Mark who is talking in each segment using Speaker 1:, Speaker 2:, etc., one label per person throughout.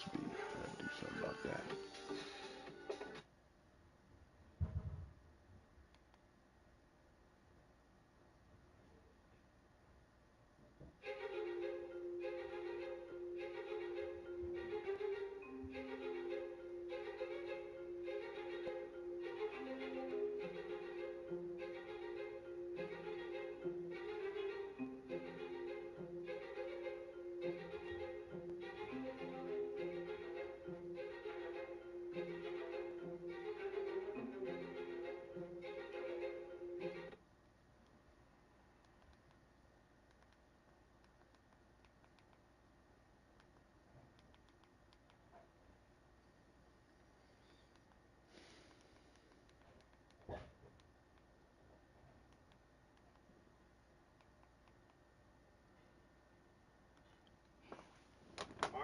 Speaker 1: must be. Gotta do something about that.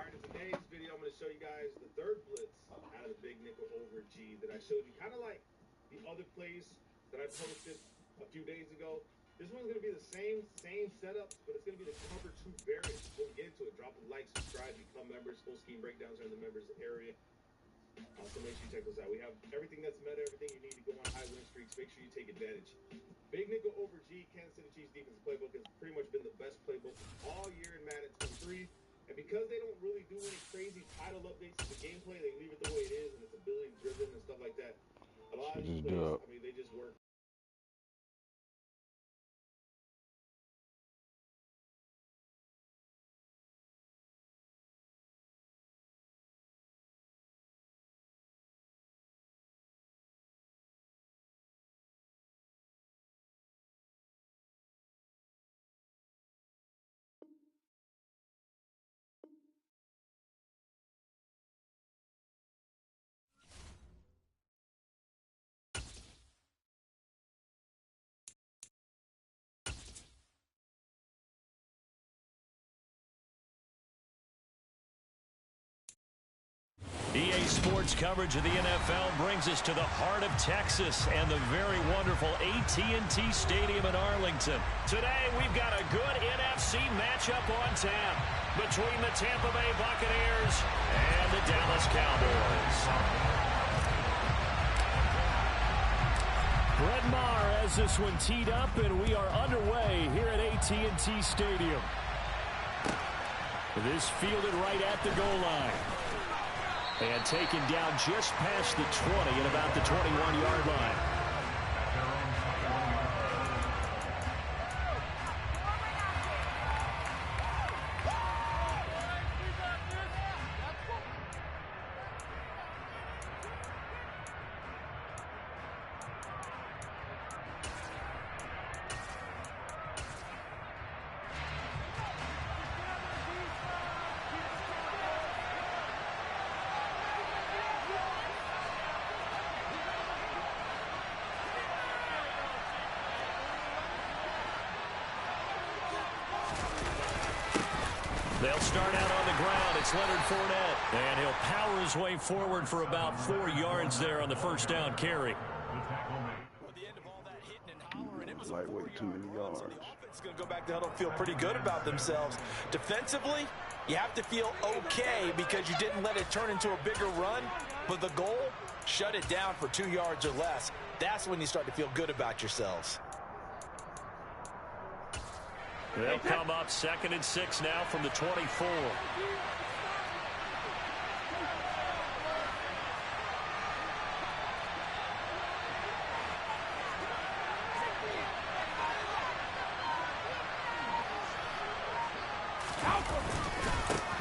Speaker 2: In today's video, I'm going to show you guys the third blitz out of the big nickel over G that I showed you, kind of like the other plays that I posted a few days ago. This one's going to be the same setup, but it's going to be the cover 2 variant. Before we get into it, drop a like, subscribe, become members. Full scheme breakdowns are in the members area. So make sure you check those out. We have everything that's meta, everything you need to go on high win streaks. Make sure you take advantage. Big nickel over G, Kansas City Chiefs defensive playbook has pretty much been the best playbook all year in Madden 23. And because they don't really do any crazy title updates to the gameplay, they leave it the way it is, and it's ability driven and stuff like that. A lot of these plays, I mean, they just work.
Speaker 3: EA Sports coverage of the NFL brings us to the heart of Texas and the very wonderful AT&T Stadium in Arlington. Today, we've got a good NFC matchup on tap between the Tampa Bay Buccaneers and the Dallas Cowboys. Brett Maher has this one teed up, and we are underway here at AT&T Stadium. This fielded right at the goal line. And taken down just past the 20 at about the 21-yard line. They'll start out on the ground. It's Leonard Fournette. And he'll power his way forward for about 4 yards there on the first down carry.
Speaker 1: Lightweight, too many yards.
Speaker 4: It's going to go back to huddle, feel pretty good about themselves. Defensively, you have to feel okay because you didn't let it turn into a bigger run. But the goal, shut it down for 2 yards or less. That's when you start to feel good about yourselves.
Speaker 3: They'll come up 2nd and 6 now from the 24.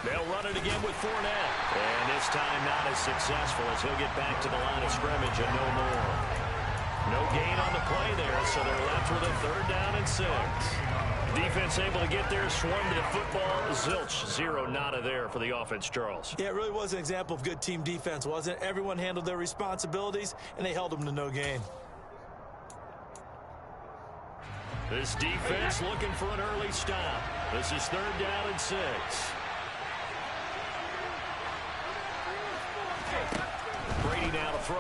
Speaker 3: They'll run it again with Fournette. And this time not as successful as he'll get back to the line of scrimmage and no more. No gain on the play there, so they're left with a 3rd down and 6. Defense able to get there, swarm to the football. Zilch, 0 nada there for the offense, Charles.
Speaker 4: Yeah, it really was an example of good team defense, wasn't it? Everyone handled their responsibilities, and they held them to no gain.
Speaker 3: This defense looking for an early stop. This is 3rd down and 6. Brady now to throw.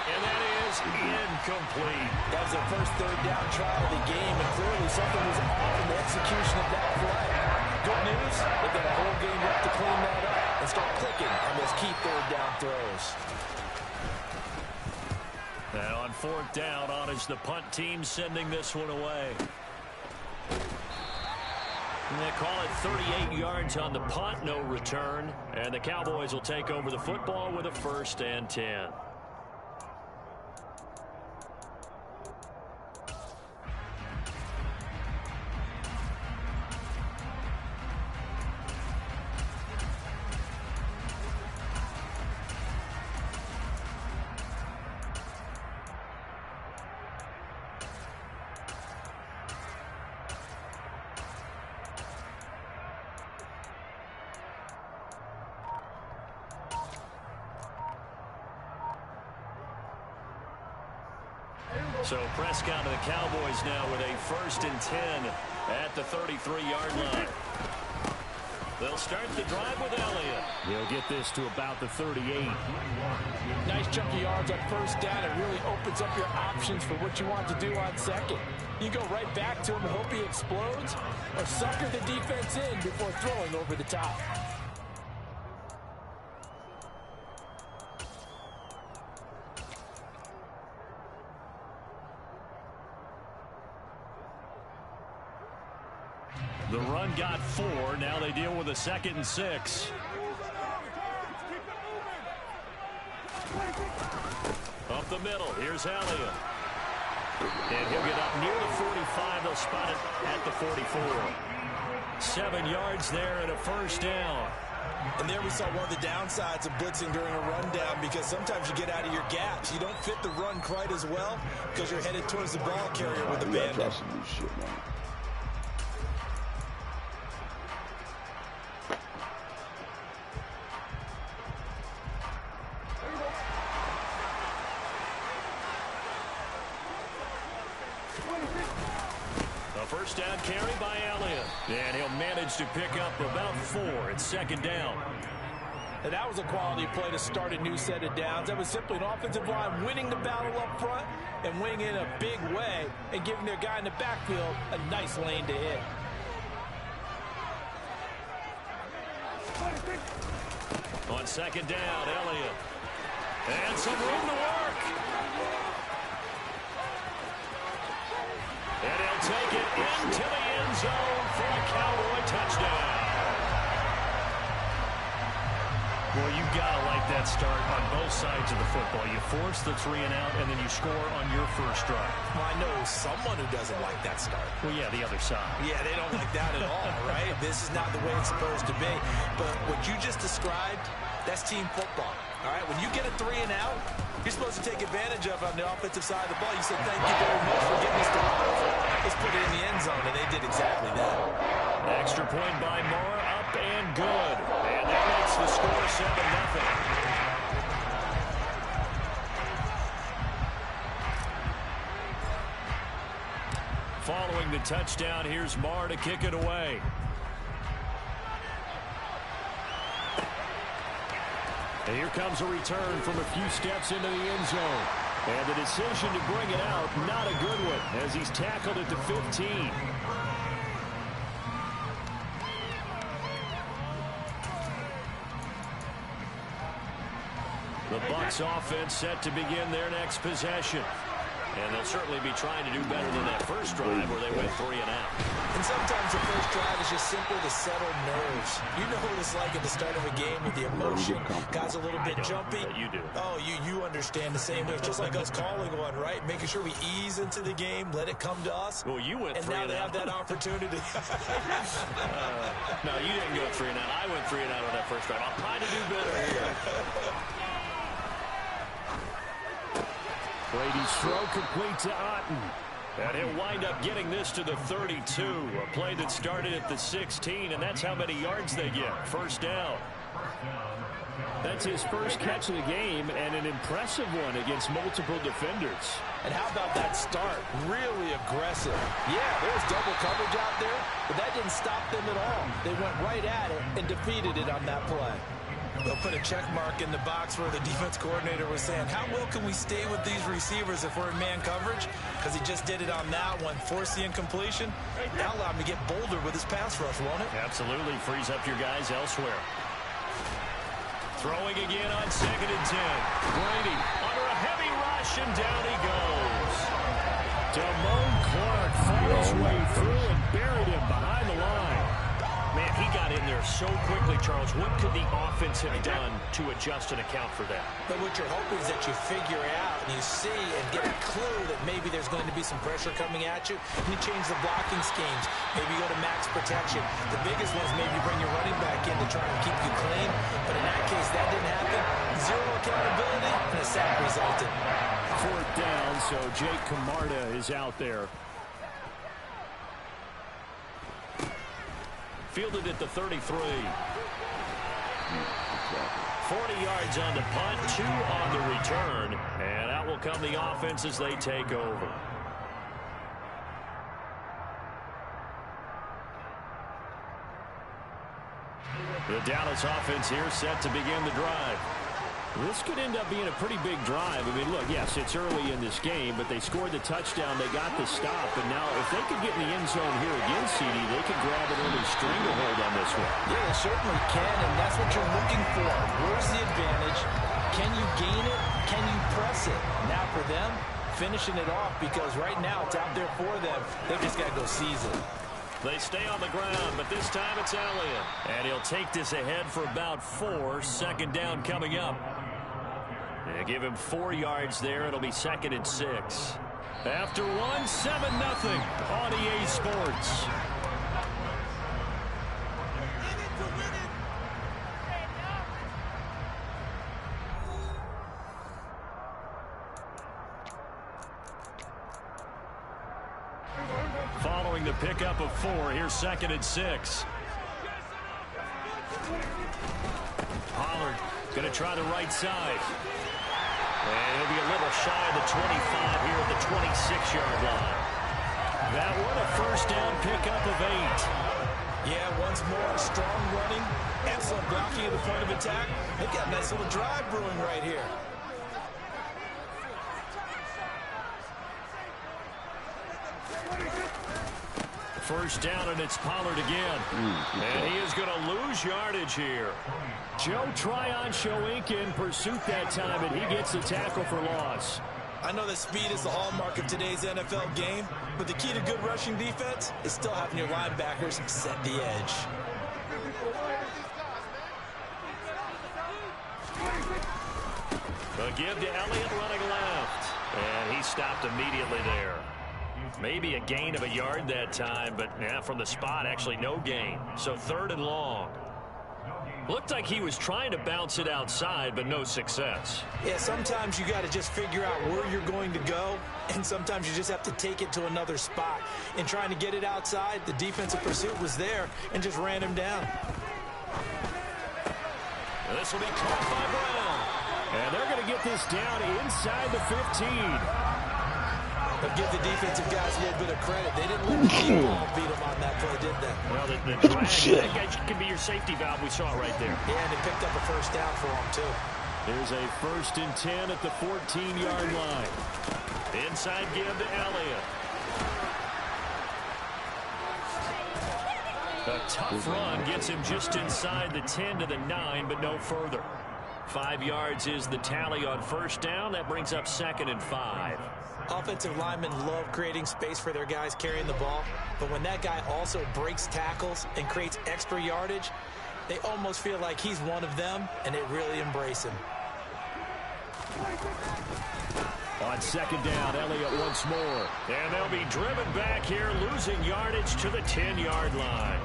Speaker 3: And that is incomplete.
Speaker 4: That was their first 3rd down try of the game, and clearly something was off in the execution of that play. good news, they've got a whole game left to clean that up and start clicking on those key third down throws.
Speaker 3: And on fourth down, on is the punt team sending this one away. And they call it 38 yards on the punt, no return. And the Cowboys will take over the football with a 1st and 10. So Prescott and the Cowboys now with a 1st and 10 at the 33-yard line. They'll start the drive with Elliott. He'll get this to about the 38.
Speaker 4: Nice chunk of yards on 1st down. It really opens up your options for what you want to do on 2nd. You go right back to him and hope he explodes, or sucker the defense in before throwing over the top.
Speaker 3: The run got 4. Now they deal with a 2nd and 6. Up the middle. Here's Elliott. And he'll get up near the 45. They'll spot it at the 44. 7 yards there and a 1st down.
Speaker 4: And there we saw one of the downsides of blitzing during a rundown, because sometimes you get out of your gaps. You don't fit the run quite as well because you're headed towards the ball carrier with the bandit.
Speaker 3: A 1st down carry by Elliott. And he'll manage to pick up about 4. It's 2nd down.
Speaker 4: And that was a quality play to start a new set of downs. That was simply an offensive line winning the battle up front and winning in a big way and giving their guy in the backfield a nice lane to hit.
Speaker 3: On 2nd down, Elliott. And some room to work. And he'll take it into the end zone for a Cowboy touchdown. Well, you've got to like that start on both sides of the football. You force the 3 and out, and then you score on your first drive.
Speaker 4: Well, I know someone who doesn't like that start.
Speaker 3: Well, yeah, the other side.
Speaker 4: Yeah, they don't like that at all, right? This is not the way it's supposed to be. But what you just described, that's team football, all right? When you get a 3 and out, you're supposed to take advantage of on the offensive side of the ball. You said, thank you very much for getting us to let's put it in the end zone, and they did exactly that.
Speaker 3: Extra point by Moore, up and good. And that makes the score 7-0. Following the touchdown, here's Moore to kick it away. And here comes a return from a few steps into the end zone. And the decision to bring it out, not a good one, as he's tackled at the 15. The Bucs offense set to begin their next possession. And they'll certainly be trying to do better than that first drive where they went 3 and out.
Speaker 4: And sometimes the first drive is just simply to settle nerves. You know what it's like at the start of a game with the emotion. Guys a little bit jumpy.
Speaker 3: You do.
Speaker 4: Oh, you understand the same way. It's just like us calling one, right? Making sure we ease into the game, let it come to us.
Speaker 3: Well, you went 3 and out.
Speaker 4: And now they have that opportunity.
Speaker 3: No, you didn't go 3 and out. I went 3 and out on that first drive. I'll try to do better here. Brady's throw complete to Otten. And he'll wind up getting this to the 32. A play that started at the 16, and that's how many yards they get. 1st down. That's his first catch of the game, and an impressive one against multiple defenders.
Speaker 4: And how about that start? Really aggressive. Yeah, there was double coverage out there, but that didn't stop them at all. They went right at it and defeated it on that play. They'll put a check mark in the box where the defense coordinator was saying, how well can we stay with these receivers if we're in man coverage? Because he just did it on that one, forced the incompletion. That'll allow him to get bolder with his pass rush, won't it?
Speaker 3: Absolutely. Frees up your guys elsewhere. Throwing again on 2nd and 10. Brady under a heavy rush, and down he goes. Damone Clark fought his way through and buried him behind the line. Man, he got in there so quickly, Charles. What could the offense have done to adjust and account for that?
Speaker 4: But what you're hoping is that you figure out and you see and get a clue that maybe there's going to be some pressure coming at you, and you change the blocking schemes. Maybe you go to max protection. The biggest one is maybe bring your running back in to try and keep you clean. But in that case, that didn't happen. Zero accountability, and a sack resulted.
Speaker 3: 4th down, so Jake Camarda is out there. Fielded at the 33. 40 yards on the punt, 2 on the return. And out will come the offense as they take over. The Dallas offense here set to begin the drive. This could end up being a pretty big drive. I mean, look, yes, it's early in this game, but they scored the touchdown. They got the stop. And now if they could get in the end zone here again, CD, they could grab an early stranglehold on this one.
Speaker 4: Yeah, they certainly can, and that's what you're looking for. Where's the advantage? Can you gain it? Can you press it? Now for them, finishing it off, because right now it's out there for them. They've just got to go seize it.
Speaker 3: They stay on the ground, but this time it's Elliott. And he'll take this ahead for about 4. 2nd down coming up. They give him 4 yards there. It'll be 2nd and 6. After 1, 7-0 on EA Sports. Following the pickup of 4, here's 2nd and 6. Pollard going to try the right side. And he'll be a little shy of the 25 here at the 26-yard line. That one a 1st down pickup of 8.
Speaker 4: Yeah, once more, strong running, excellent blocking at the point of attack. They've got a nice little drive brewing right here.
Speaker 3: First down, and it's Pollard again. And he is going to lose yardage here. Joe Tryon-Shoyinka in pursuit that time, and he gets the tackle for loss.
Speaker 4: I know that speed is the hallmark of today's NFL game, but the key to good rushing defense is still having your linebackers set the edge.
Speaker 3: A give to Elliott running left. And he stopped immediately there. Maybe a gain of a yard that time, but from the spot, actually no gain. So 3rd and long. Looked like he was trying to bounce it outside, but no success.
Speaker 4: Yeah, sometimes you got to just figure out where you're going to go, and sometimes you just have to take it to another spot. In trying to get it outside, the defensive pursuit was there and just ran him down.
Speaker 3: And this will be caught by Brown. And they're going to get this down inside the 15.
Speaker 4: But give the defensive guys a little bit of credit. They didn't let the deep ball beat them on that play, did they?
Speaker 3: Well, the drag, that can be your safety valve. We saw it right there.
Speaker 4: Yeah, and they picked up a 1st down for them, too.
Speaker 3: There's a 1st and 10 at the 14-yard line. Inside give to Elliott. A tough run gets him just inside the 10 to the 9, but no further. 5 yards is the tally on 1st down. That brings up 2nd and 5.
Speaker 4: Offensive linemen love creating space for their guys carrying the ball, but when that guy also breaks tackles and creates extra yardage, they almost feel like he's one of them, and they really embrace him.
Speaker 3: On 2nd down, Elliott once more. And they'll be driven back here, losing yardage to the 10-yard line.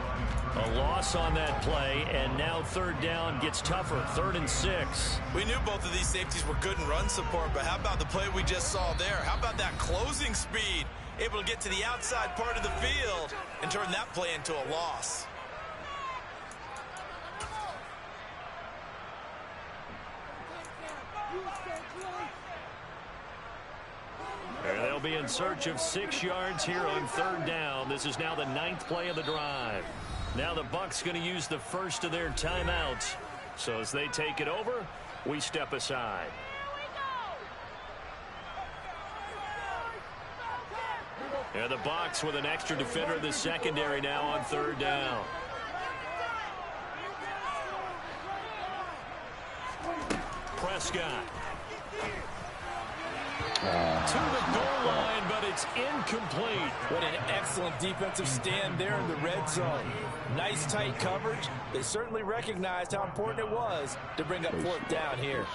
Speaker 3: A loss on that play, and now 3rd down gets tougher, 3rd and 6.
Speaker 4: We knew both of these safeties were good in run support, but how about the play we just saw there? How about that closing speed? Able to get to the outside part of the field and turn that play into a loss.
Speaker 3: They'll be in search of 6 yards here on 3rd down. This is now the 9th play of the drive. Now the Bucs going to use the first of their timeouts. So as they take it over, we step aside. And the Bucs with an extra defender in the secondary now on third down. Prescott. To the goal line, but it's incomplete.
Speaker 4: What an excellent defensive stand there in the red zone. Nice tight coverage. They certainly recognized how important it was to bring up fourth down here.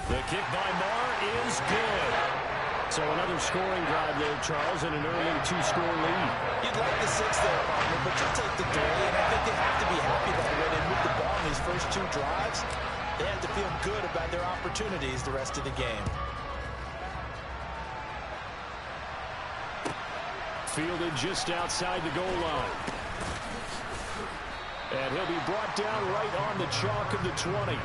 Speaker 3: The kick by Marr is good. So another scoring drive there, Charles, and an early two-score lead.
Speaker 4: You'd like the 6 there, partner, but you'll take the 3, and I think they have to be happy that way they moved the ball in these first 2 drives. They have to feel good about their opportunities the rest of the game.
Speaker 3: Fielded just outside the goal line. And he'll be brought down right on the chalk of the 20.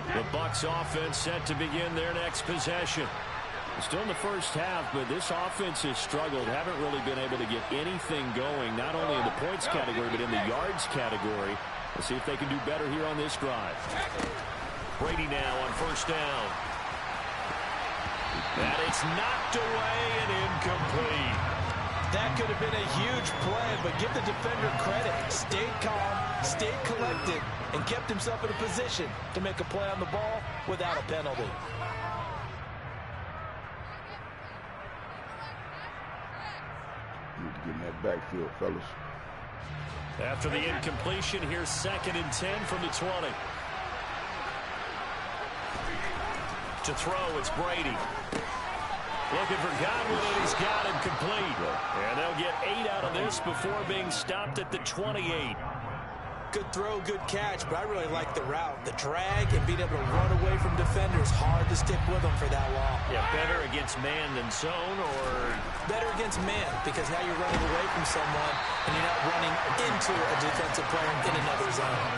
Speaker 3: The Bucs offense set to begin their next possession. Still in the first half, but this offense has struggled. Haven't really been able to get anything going, not only in the points category, but in the yards category. Let's see if they can do better here on this drive. Brady now on first down. And it's knocked away and incomplete.
Speaker 4: That could have been a huge play, but give the defender credit. Stayed calm, stayed collected, and kept himself in a position to make a play on the ball without a penalty.
Speaker 1: Need to get in that backfield, fellas.
Speaker 3: After the incompletion, here's 2nd and 10 from the 20. To throw, it's Brady. Looking for Godwin, and he's got him complete. And they'll get 8 out of this before being stopped at the 28.
Speaker 4: Good throw, good catch, but I really like the route. The drag and being able to run away from defenders, hard to stick with them for that long.
Speaker 3: Yeah, better against man than zone, or?
Speaker 4: Better against man, because now you're running away from someone, and you're not running into a defensive player in another zone.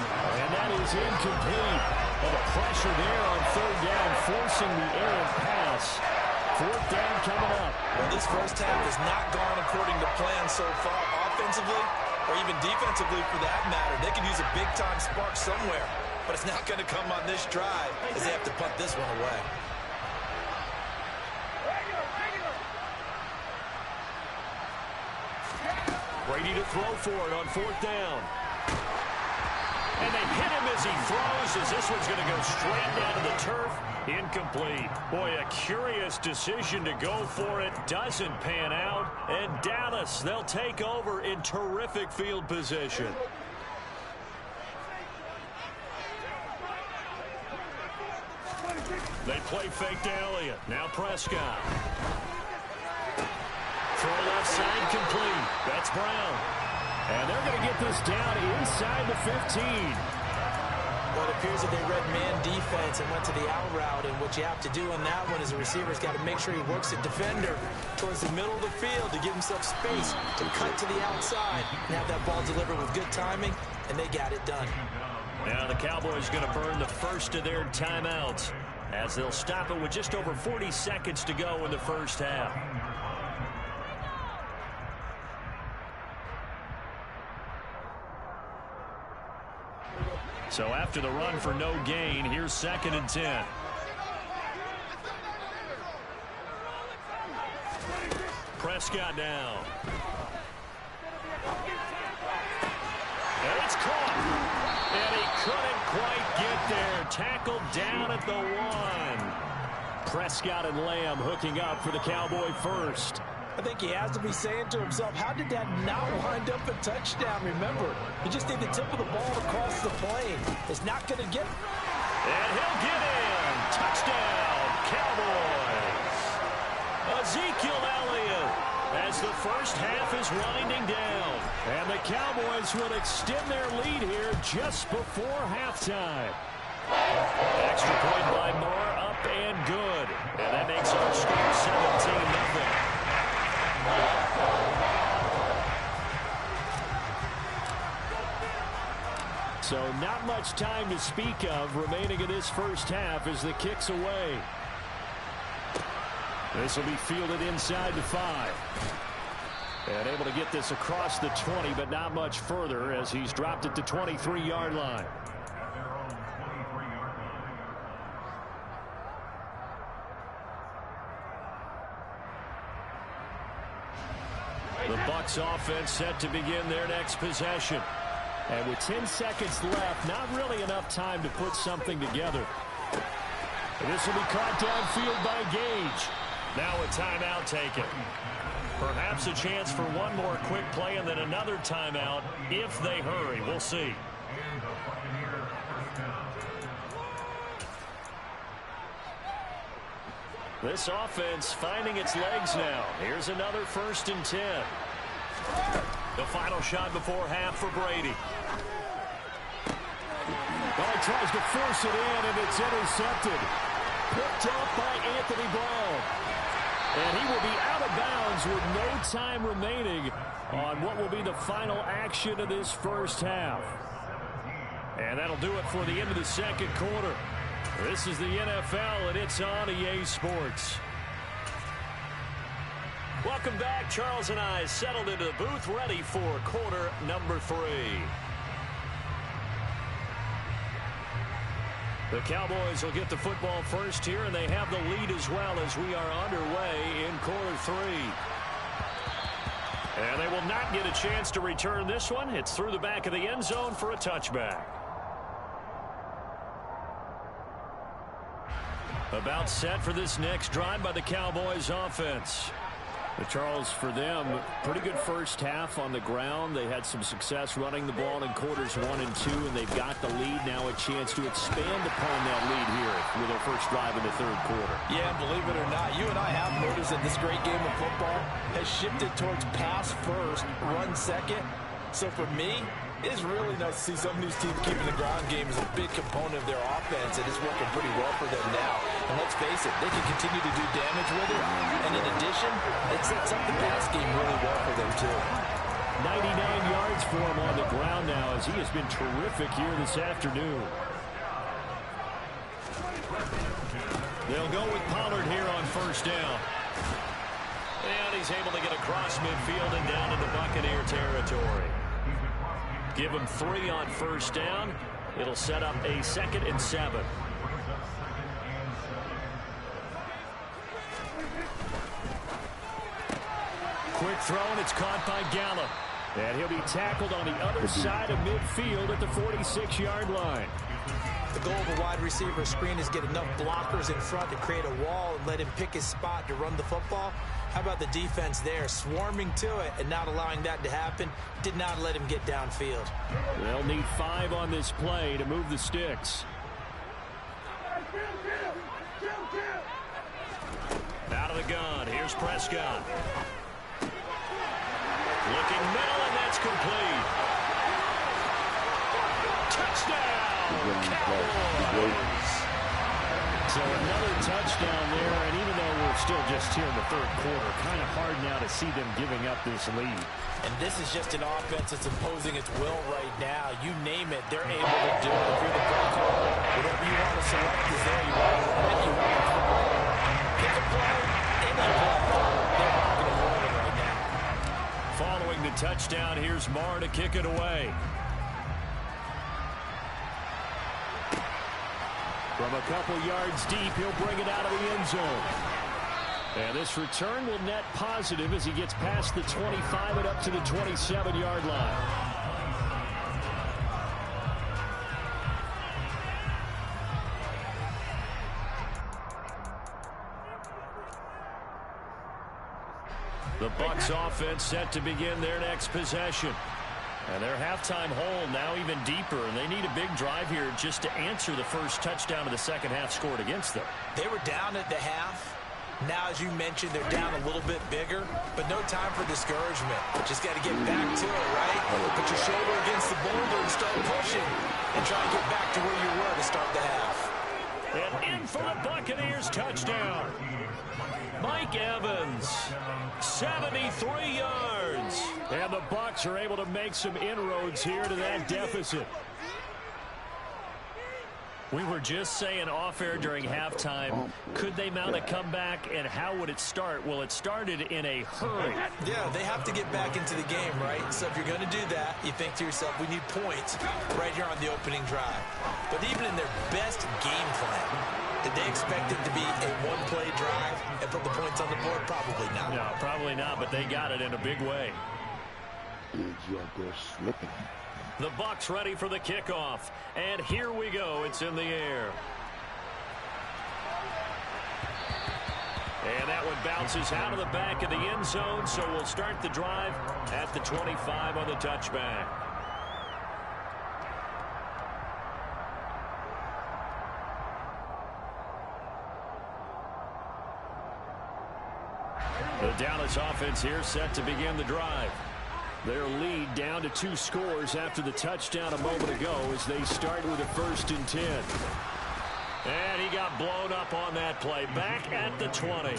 Speaker 3: And that is incomplete. Well, the pressure there on third down, forcing the errant pass. Fourth down coming up.
Speaker 4: Well, this first half has not gone according to plan so far, offensively or even defensively for that matter. They could use a big-time spark somewhere, but it's not going to come on this drive as they have to punt this one away.
Speaker 3: Brady to throw for it on fourth down. And they hit him as he throws, as this one's going to go straight down to the turf. Incomplete. Boy, a curious decision to go for it. Doesn't pan out. And Dallas, they'll take over in terrific field position. They play fake to Elliott. Now Prescott. Throw left side complete. That's Brown. And they're going to get this down inside the 15.
Speaker 4: Well, it appears that they read man defense and went to the out route, and what you have to do on that one is the receiver's got to make sure he works the defender towards the middle of the field to give himself space to cut to the outside and have that ball delivered with good timing, and they got it done.
Speaker 3: Now the Cowboys going to burn the first of their timeouts as they'll stop it with just over 40 seconds to go in the first half. So after the run for no gain, here's 2nd and 10. Prescott down. And it's caught. And he couldn't quite get there. Tackled down at the 1. Prescott and Lamb hooking up for the Cowboy first.
Speaker 4: I think he has to be saying to himself, how did that not wind up a touchdown? Remember, you just need the tip of the ball to cross the plane. It's not going to get...
Speaker 3: And he'll get in. Touchdown, Cowboys. Ezekiel Elliott as the first half is winding down. And the Cowboys will extend their lead here just before halftime. Extra point by Moore, up and good. And that makes our score 17-0. So not much time to speak of remaining in this first half as the kick's away. This will be fielded inside the 5. And able to get this across the 20, but not much further as he's dropped it to 23-yard line. The Bucs offense set to begin their next possession. And with 10 seconds left, not really enough time to put something together. And this will be caught downfield by Gage. Now a timeout taken. Perhaps a chance for one more quick play and then another timeout if they hurry. We'll see. This offense finding its legs now. Here's another 1st and 10. The final shot before half for Brady.
Speaker 5: Well, he tries to force it in, and it's intercepted. Picked up by Anthony Brown. And he will be out of bounds with no time remaining on what will be the final action of this first half. And that'll do it for the end of the second quarter. This is the NFL, and it's on EA Sports. Welcome back. Charles and I settled into the booth ready for quarter number 3. The Cowboys will get the football first here, and they have the lead as well as we are underway in quarter 3. And they will not get a chance to return this one. It's through the back of the end zone for a touchback. About set for this next drive by the Cowboys offense. Charles, for them, pretty good first half on the ground. They had some success running the ball in quarters 1 and 2, and they've got the lead. Now a chance to expand upon that lead here with their first drive in the third quarter.
Speaker 4: Yeah, believe it or not, you and I have noticed that this great game of football has shifted towards pass first, run second. So for me, it's really nice to see some of these teams keeping the ground game as a big component of their offense, and it's working pretty well for them now. And let's face it, they can continue to do damage with it. And in addition, it sets up the pass game really well for them, too.
Speaker 5: 99 yards for him on the ground now as he has been terrific here this afternoon.
Speaker 3: They'll go with Pollard here on first down. And he's able to get across midfield and down into Buccaneer territory. Give him 3 on first down. It'll set up a 2nd and 7. Quick throw, and it's caught by Gallup.
Speaker 5: And he'll be tackled on the other side of midfield at the 46-yard line.
Speaker 6: The goal of a wide receiver screen is get enough blockers in front to create a wall and let him pick his spot to run the football. How about the defense there, swarming to it and not allowing that to happen? Did not let him get downfield.
Speaker 5: They'll need 5 on this play to move the sticks.
Speaker 3: Out of the gun, here's Prescott. Looking middle, and that's complete. Touchdown, Cowboys!
Speaker 5: So another touchdown there, and even though we're still just here in the third quarter, kind of hard now to see them giving up this lead.
Speaker 6: And this is just an offense that's imposing its will right now. You name it, they're able to do it. If you're the play caller, whatever you want to select is there. You want to run, you want to pick a play, any play. They're not going to win it right now.
Speaker 3: Following the touchdown, here's Marr to kick it away.
Speaker 5: From a couple yards deep, he'll bring it out of the end zone. And this return will net positive as he gets past the 25 and up to the 27-yard line.
Speaker 3: The Bucs offense set to begin their next possession. And their halftime hole now even deeper, and they need a big drive here just to answer the first touchdown of the second half scored against them.
Speaker 6: They were down at the half. Now, as you mentioned, they're down a little bit bigger, but no time for discouragement. Just got to get back to it, right? Put your shoulder against the boulder and start pushing and try and get back to where you were to start the half.
Speaker 3: And in for the Buccaneers touchdown. Mike Evans, 73 yards.
Speaker 5: And the Bucs are able to make some inroads here to that deficit. We were just saying off-air during halftime, could they mount a comeback, and how would it start? Well, it started in a hurry.
Speaker 6: Yeah, they have to get back into the game, right? So if you're going to do that, you think to yourself, we need points right here on the opening drive. But even in their best game plan, did they expect it to be a one-play drive and put the points on the board? Probably not.
Speaker 5: No, probably not, but they got it in a big way.
Speaker 1: They're slipping.
Speaker 5: The Bucs ready for the kickoff. And here we go. It's in the air. And that one bounces out of the back of the end zone, so we'll start the drive at the 25 on the touchback. The Dallas offense here set to begin the drive. Their lead down to 2 scores after the touchdown a moment ago as they start with a 1st and 10. And he got blown up on that play. Back at the 20.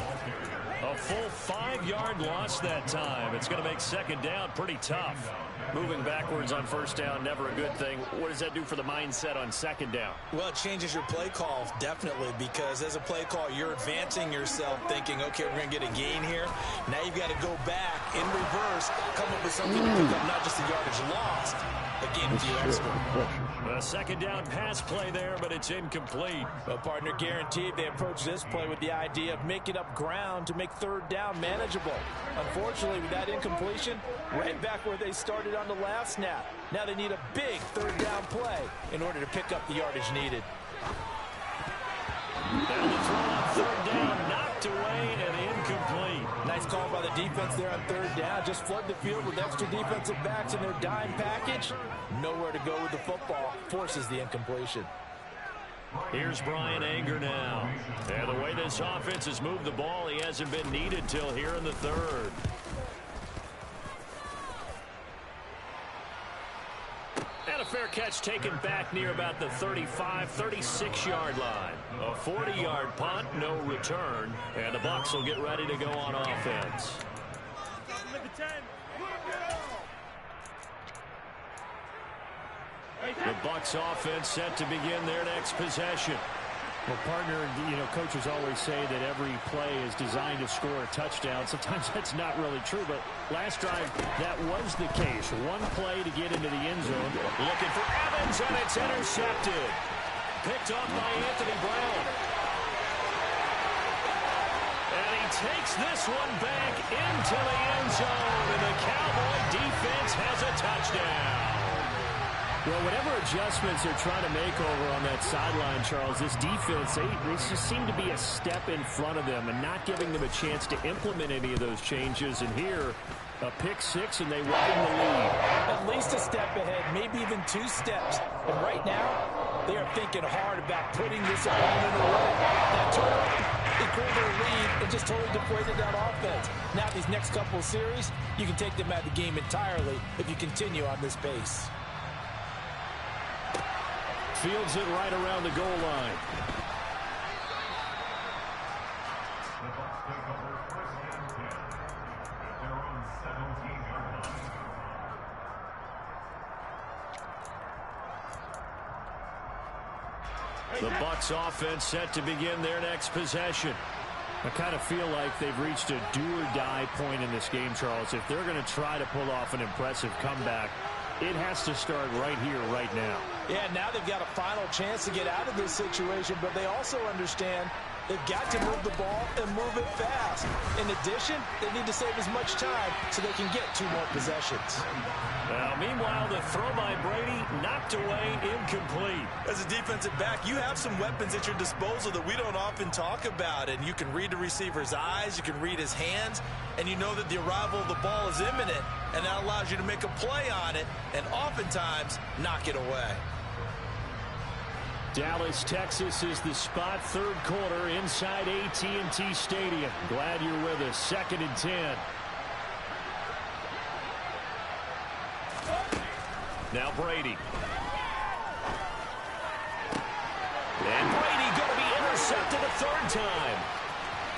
Speaker 5: A full 5-yard loss that time. It's going to make 2nd down pretty tough. Moving backwards on 1st down, never a good thing. What does that do for the mindset on 2nd down?
Speaker 6: Well, it changes your play call, definitely, because as a play call, you're advancing yourself thinking, okay, we're going to get a gain here. Now you've got to go back in reverse, come up with something to pick up, not just the yardage lost, a gain with you extra.
Speaker 5: A 2nd down pass play there, but it's incomplete.
Speaker 6: Well, partner, guaranteed they approach this play with the idea of making up ground to make 3rd down manageable. Unfortunately, with that incompletion, right back where they started on the last snap. Now they need a big 3rd down play in order to pick up the yardage needed.
Speaker 5: Down the throw on 3rd down, knocked away and incomplete.
Speaker 6: Nice call by the defense there on 3rd down. Just flood the field with extra defensive backs in their dime package. Nowhere to go with the football. Forces the incompletion.
Speaker 5: Here's Brian Anger now. And the way this offense has moved the ball, he hasn't been needed till here in the 3rd. And a fair catch taken back near about the 35, 36-yard line. A 40-yard punt, no return. And the Bucs will get ready to go on offense. The Bucs offense set to begin their next possession. Well, partner, coaches always say that every play is designed to score a touchdown. Sometimes that's not really true, but last drive, that was the case. One play to get into the end zone. Looking for Evans, and it's intercepted. Picked off by Anthony Brown. And he takes this one back into the end zone, and the Cowboy defense has a touchdown. Well, whatever adjustments they're trying to make over on that sideline, Charles, this defense, they just seem to be a step in front of them and not giving them a chance to implement any of those changes. And here, a pick-6, and they widen the lead.
Speaker 6: At least a step ahead, maybe even 2 steps. And right now, they are thinking hard about putting this opponent away. That turnover, they pulled their lead and just totally deflated that offense. Now, these next couple of series, you can take them out of the game entirely if you continue on this pace.
Speaker 5: Fields it right around the goal line. The Bucs offense set to begin their next possession. I kind of feel like they've reached a do-or-die point in this game, Charles. If they're going to try to pull off an impressive comeback, it has to start right here, right now.
Speaker 6: Yeah, now they've got a final chance to get out of this situation, but they also understand they've got to move the ball and move it fast. In addition, they need to save as much time so they can get 2 more possessions.
Speaker 5: Well, meanwhile, the throw by Brady knocked away, incomplete.
Speaker 4: As a defensive back, you have some weapons at your disposal that we don't often talk about, and you can read the receiver's eyes, you can read his hands, and you know that the arrival of the ball is imminent, and that allows you to make a play on it and oftentimes knock it away.
Speaker 5: Dallas, Texas is the spot, 3rd quarter inside AT&T Stadium. Glad you're with us. 2nd and 10. Now Brady. And Brady going to be intercepted a 3rd time.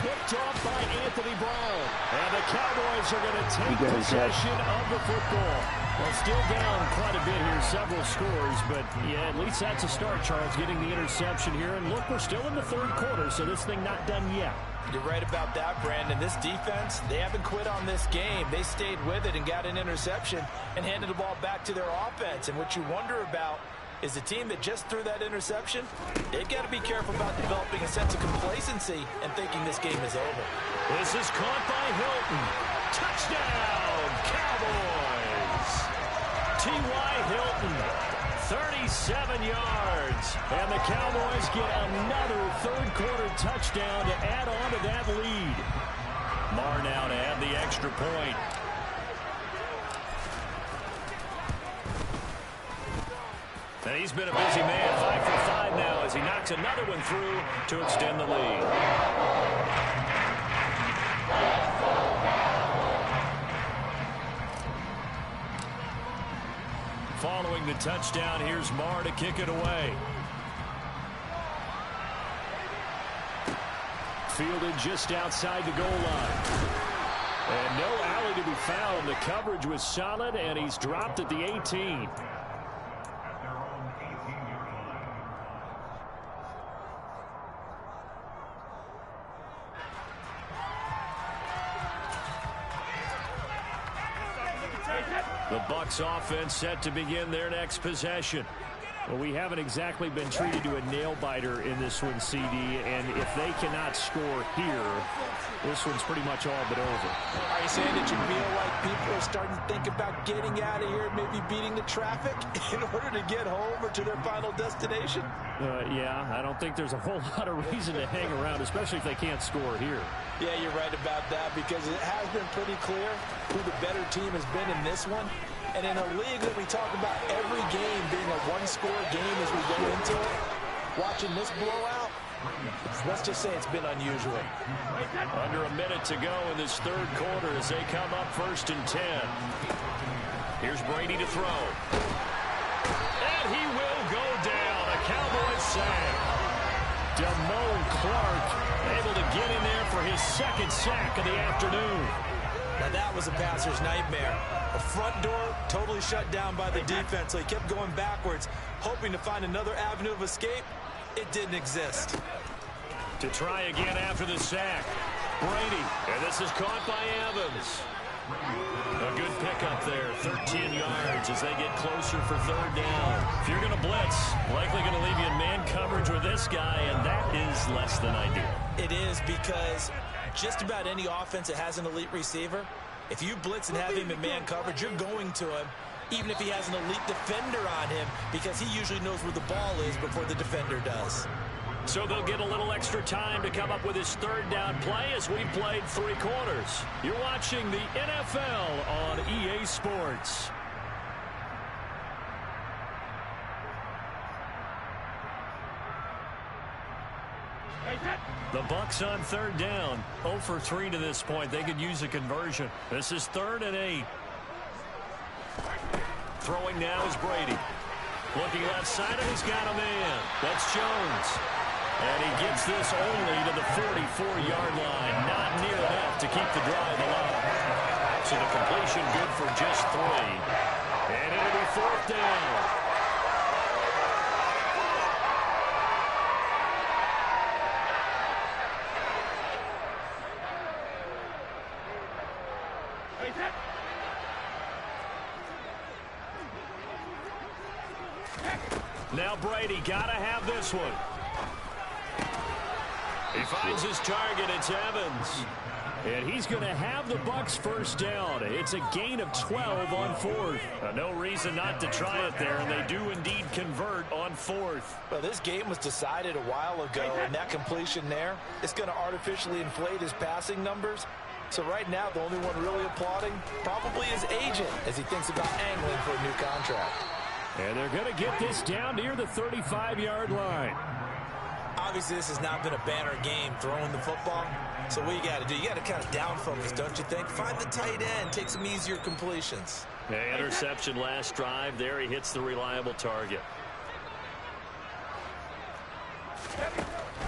Speaker 5: Picked off by Anthony Brown. And the Cowboys are going to take possession of the football. Well, still down quite a bit here, several scores, but yeah, at least that's a start, Charles, getting the interception here. And look, we're still in the third quarter, so this thing not done yet.
Speaker 6: You're right about that, Brandon. This defense, they haven't quit on this game. They stayed with it and got an interception and handed the ball back to their offense. And what you wonder about is the team that just threw that interception, they've got to be careful about developing a sense of complacency and thinking this game is over.
Speaker 5: This is caught by Hilton. Touchdown, Cowboys! T.Y. Hilton, 37 yards. And the Cowboys get another third-quarter touchdown to add on to that lead. Marr now to add the extra point. And he's been a busy man, 5 for 5 now as he knocks another one through to extend the lead. Following the touchdown, here's Marr to kick it away. Fielded just outside the goal line. And no alley to be found. The coverage was solid, and he's dropped at the 18. The Bucs offense set to begin their next possession. Well, we haven't exactly been treated to a nail-biter in this one, CD, and if they cannot score here, this one's pretty much all but over.
Speaker 6: Are you saying that you feel like people are starting to think about getting out of here, maybe beating the traffic in order to get home or to their final destination?
Speaker 5: Yeah, I don't think there's a whole lot of reason to hang around, especially if they can't score here.
Speaker 6: Yeah, you're right about that because it has been pretty clear who the better team has been in this one. And in a league that we talk about every game being a one-score game as we go into it, watching this blowout, let's just say it's been unusual.
Speaker 5: Under a minute to go in this third quarter as they come up 1st and 10. Here's Brady to throw. And he will go down. A Cowboys sack. Damone Clark able to get in there for his second sack of the afternoon.
Speaker 6: Now that was a passer's nightmare. The front door totally shut down by the defense, so he kept going backwards, hoping to find another avenue of escape. It didn't exist.
Speaker 5: To try again after the sack. Brady, and this is caught by Evans. A good pickup there, 13 yards as they get closer for third down. If you're going to blitz, likely going to leave you in man coverage with this guy, and that is less than ideal.
Speaker 6: It is because just about any offense that has an elite receiver, if you blitz and have him in man coverage, you're going to him, even if he has an elite defender on him, because he usually knows where the ball is before the defender does.
Speaker 5: So they'll get a little extra time to come up with his third down play as we've played 3 quarters. You're watching the NFL on EA Sports. The Bucs on third down, 0 for 3 to this point. They could use a conversion. This is 3rd and 8. Throwing now is Brady. Looking left side, and he's got a man. That's Jones. And he gets this only to the 44-yard line. Not near enough to keep the drive alive. So the completion good for just 3. And it'll be 4th down. Now Brady got to have this one. He finds his target. It's Evans. And he's going to have the Bucs first down. It's a gain of 12 on 4th. No reason not to try it there, and they do indeed convert on 4th.
Speaker 6: Well, this game was decided a while ago, and that completion there is going to artificially inflate his passing numbers. So right now, the only one really applauding probably his agent as he thinks about angling for a new contract.
Speaker 5: And they're going to get this down near the 35-yard line.
Speaker 6: Obviously, this has not been a banner game throwing the football. So what you got to do, you got to kind of down focus, don't you think? Find the tight end, take some easier completions.
Speaker 5: Yeah, interception last drive. There he hits the reliable target.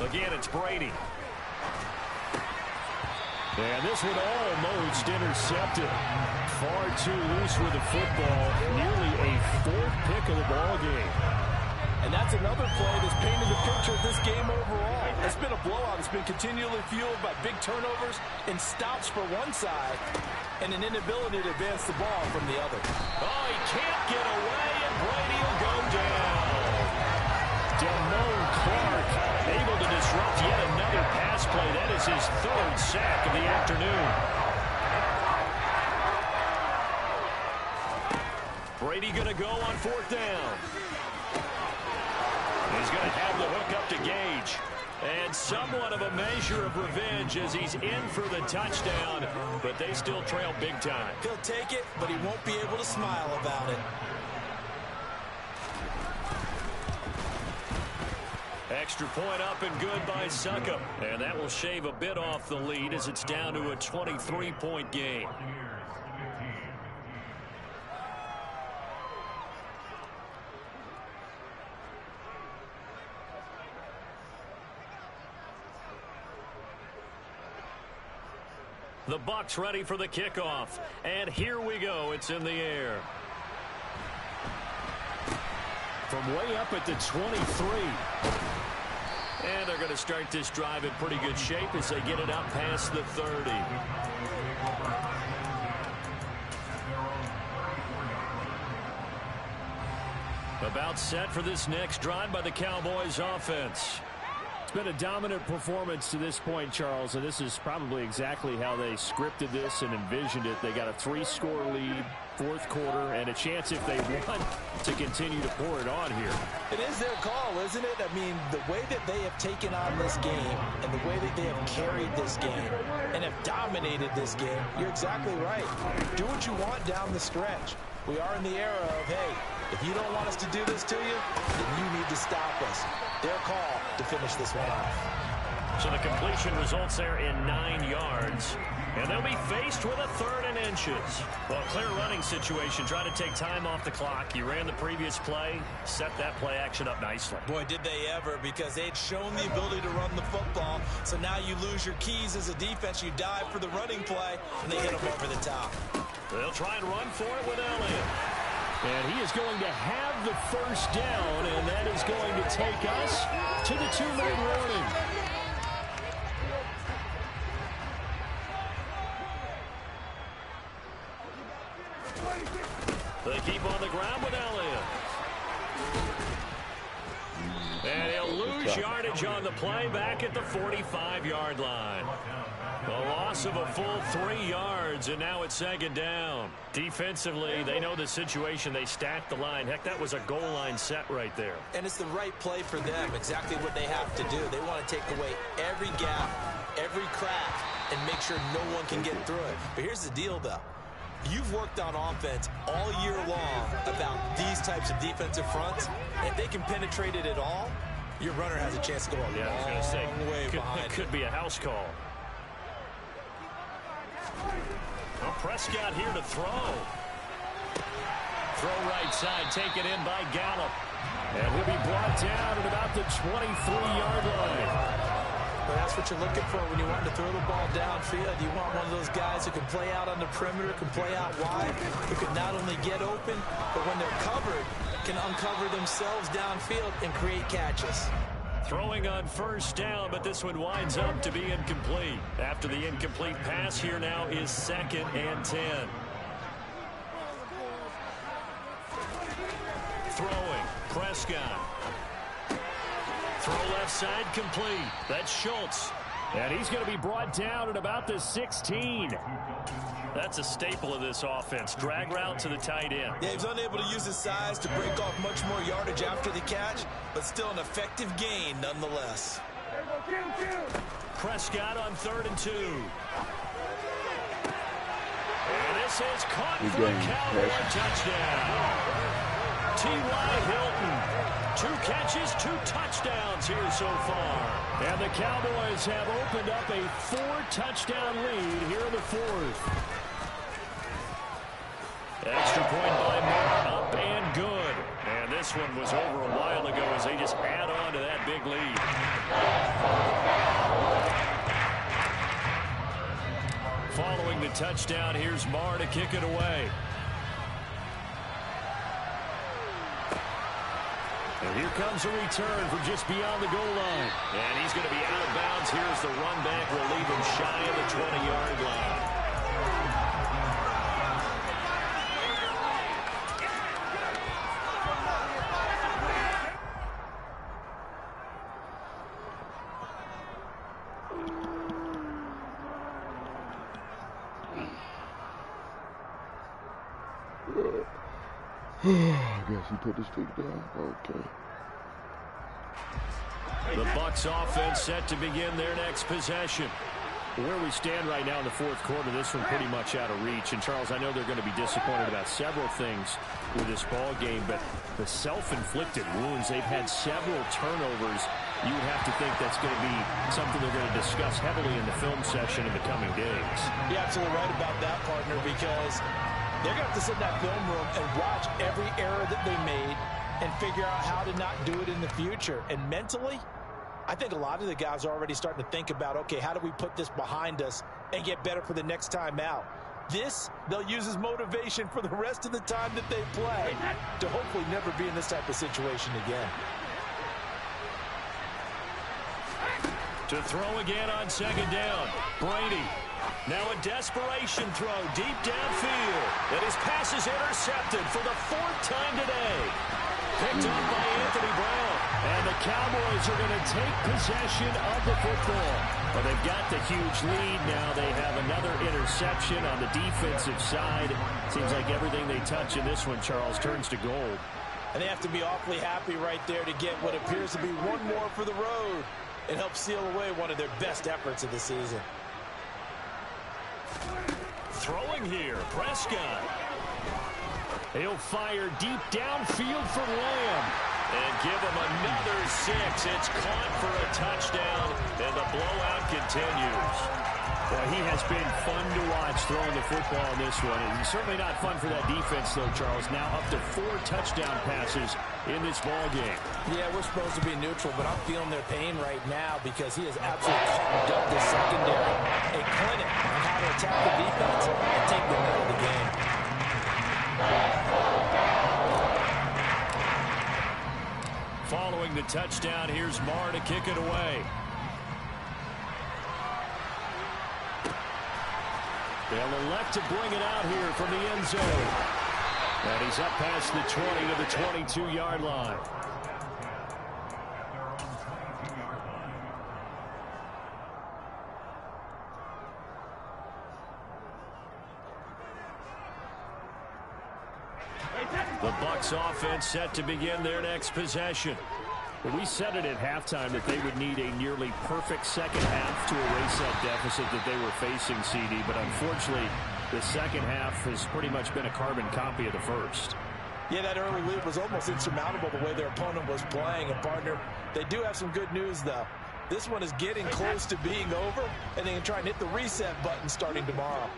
Speaker 5: Again, it's Brady. And this one almost intercepted. far too loose with the football. Nearly a fourth pick of the ball game.
Speaker 4: And that's another play that's painted the picture of this game overall. It's been a blowout. It's been continually fueled by big turnovers and stops for one side and an inability to advance the ball from the other.
Speaker 3: Oh, he can't get away, and Brady will go down.
Speaker 5: Damone Clark able to disrupt yet another pass play. That is his third sack of the afternoon.
Speaker 3: Brady going to go on fourth down. He's going to have the hook up to Gage. And somewhat of a measure of revenge as he's in for the touchdown, but they still trail big time.
Speaker 6: He'll take it, but he won't be able to smile about it.
Speaker 3: Extra point up and good by Succop. And that will shave a bit off the lead as it's down to a 23-point game. The Bucs ready for the kickoff. And here we go. It's in the air.
Speaker 5: From way up at the 23.
Speaker 3: And they're going to start this drive in pretty good shape as they get it up past the 30. About set for this next drive by the Cowboys offense.
Speaker 5: It's been a dominant performance to this point, Charles, and this is probably exactly how they scripted this and envisioned it. They got a 3-score lead, fourth quarter, and a chance if they want to continue to pour it on here.
Speaker 6: It is their call, isn't it? I mean, the way that they have taken on this game and the way that they have carried this game and have dominated this game, you're exactly right. Do what you want down the stretch. We are in the era of, hey, if you don't want us to do this to you, then you need to stop us. Their call to finish this one off.
Speaker 3: So the completion results there in 9 yards. And they'll be faced with a 3rd and inches. Well, clear running situation. Try to take time off the clock. You ran the previous play. Set that play action up nicely.
Speaker 6: Boy, did they ever, because they'd shown the ability to run the football. So now you lose your keys as a defense. You dive for the running play, and they hit them over the top.
Speaker 3: They'll try and run for it with Elliott.
Speaker 5: And he is going to have the first down, and that is going to take us to the 2-minute warning.
Speaker 3: They keep on the ground with Elliott. And he'll lose yardage on the play back at the 45-yard line. A loss of a full 3 yards, and now it's 2nd down. Defensively, they know the situation. They stacked the line. Heck, that was a goal line set right there.
Speaker 6: And it's the right play for them, exactly what they have to do. They want to take away every gap, every crack, and make sure no one can get through it. But here's the deal, though. You've worked on offense all year long about these types of defensive fronts. If they can penetrate it at all, your runner has a chance to go a long way behind.
Speaker 3: Could be a house call. Well, Prescott here to throw. Throw right side, taken in by Gallup.
Speaker 5: And he'll be brought down at about the 23-yard line.
Speaker 6: Well, that's what you're looking for when you want to throw the ball downfield. You want one of those guys who can play out on the perimeter, can play out wide, who can not only get open, but when they're covered, can uncover themselves downfield and create catches.
Speaker 3: Throwing on first down, but this one winds up to be incomplete. After the incomplete pass, here now is 2nd and 10. Throwing, Prescott. Throw left side, complete. That's Schultz.
Speaker 5: And he's going to be brought down at about the 16.
Speaker 3: That's a staple of this offense. Drag route to the tight end.
Speaker 6: Yeah, he was unable to use his size to break off much more yardage after the catch, but still an effective gain nonetheless.
Speaker 3: Prescott on 3rd and 2. And this is caught for a Cowboy touchdown. T.Y. Hilton. 2 catches, 2 touchdowns here so far.
Speaker 5: And the Cowboys have opened up a 4-touchdown lead here in the 4th.
Speaker 3: Extra point by Moore, up and good. And this one was over a while ago as they just add on to that big lead. Following the to touchdown, here's Marr to kick it away. And here comes a return from just beyond the goal line. And he's going to be out of bounds. Here's the run back. Will leave him shy of the 20-yard line.
Speaker 1: I guess he put his feet down. Okay.
Speaker 3: The Bucs offense set to begin their next possession. Where we stand right now in the fourth quarter, this one pretty much out of reach. And, Charles, I know they're going to be disappointed about several things with this ball game, but the self-inflicted wounds, they've had several turnovers. You would have to think that's going to be something they're going to discuss heavily in the film session in the coming days.
Speaker 6: You're absolutely right about that, partner, because they're going to have to sit in that film room and watch every error that they made and figure out how to not do it in the future. And mentally, I think a lot of the guys are already starting to think about, okay, how do we put this behind us and get better for the next time out? This, they'll use as motivation for the rest of the time that they play to hopefully never be in this type of situation again.
Speaker 3: To throw again on second down. Brady. Now a desperation throw deep downfield. And his pass is intercepted for the fourth time today. Picked up by Anthony Brown. And the Cowboys are going to take possession of the football. Well, they've got the huge lead. Now they have another interception on the defensive side. Seems like everything they touch in this one, Charles, turns to gold.
Speaker 6: And they have to be awfully happy right there to get what appears to be one more for the road. It helps seal away one of their best efforts of the season.
Speaker 3: Throwing here, Prescott. He'll fire deep downfield for Lamb. And give him another 6. It's caught for a touchdown, and the blowout continues. Well, he has been fun to watch throwing the football in this one. And certainly not fun for that defense, though, Charles. Now up to 4 touchdown passes in this ball game. Yeah, we're supposed to be neutral, but I'm feeling their pain right now because he has absolutely carved up the secondary. A clinic on how to attack the defense and take them out of the game. Following the touchdown, here's Marr to kick it away. They'll elect to bring it out here from the end zone. And he's up past the 20 to the 22-yard line. The Bucs offense set to begin their next possession. We said it at halftime that they would need a nearly perfect second half to erase that deficit that they were facing, CD, but unfortunately the second half has pretty much been a carbon copy of the first. Yeah, that early lead was almost insurmountable the way their opponent was playing. And, partner, they do have some good news, though. This one is getting close to being over, and they can try and hit the reset button starting tomorrow.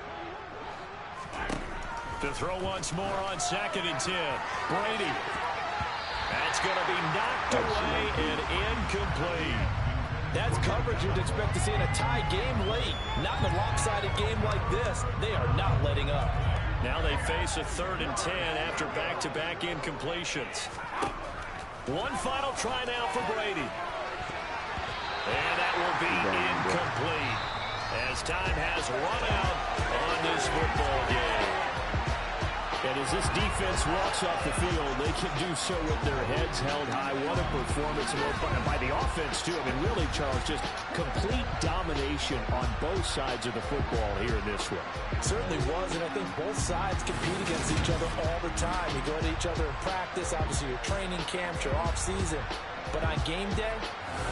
Speaker 3: To throw once more on 2nd and 10. Brady. That's going to be knocked away and incomplete. That's coverage you'd expect to see in a tie game late. Not in a lopsided game like this. They are not letting up. Now they face a 3rd and 10 after back-to-back incompletions. One final try now for Brady. And that will be incomplete as time has run out on this football game. And as this defense walks off the field, they can do so with their heads held high. What a performance by the offense, too. I mean, really, Charles, just complete domination on both sides of the football here in this one. It certainly was, and I think both sides compete against each other all the time. You go at each other in practice, obviously your training camps, your off-season. But on game day,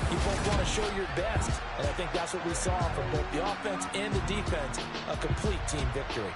Speaker 3: you both want to show your best. And I think that's what we saw from both the offense and the defense, a complete team victory.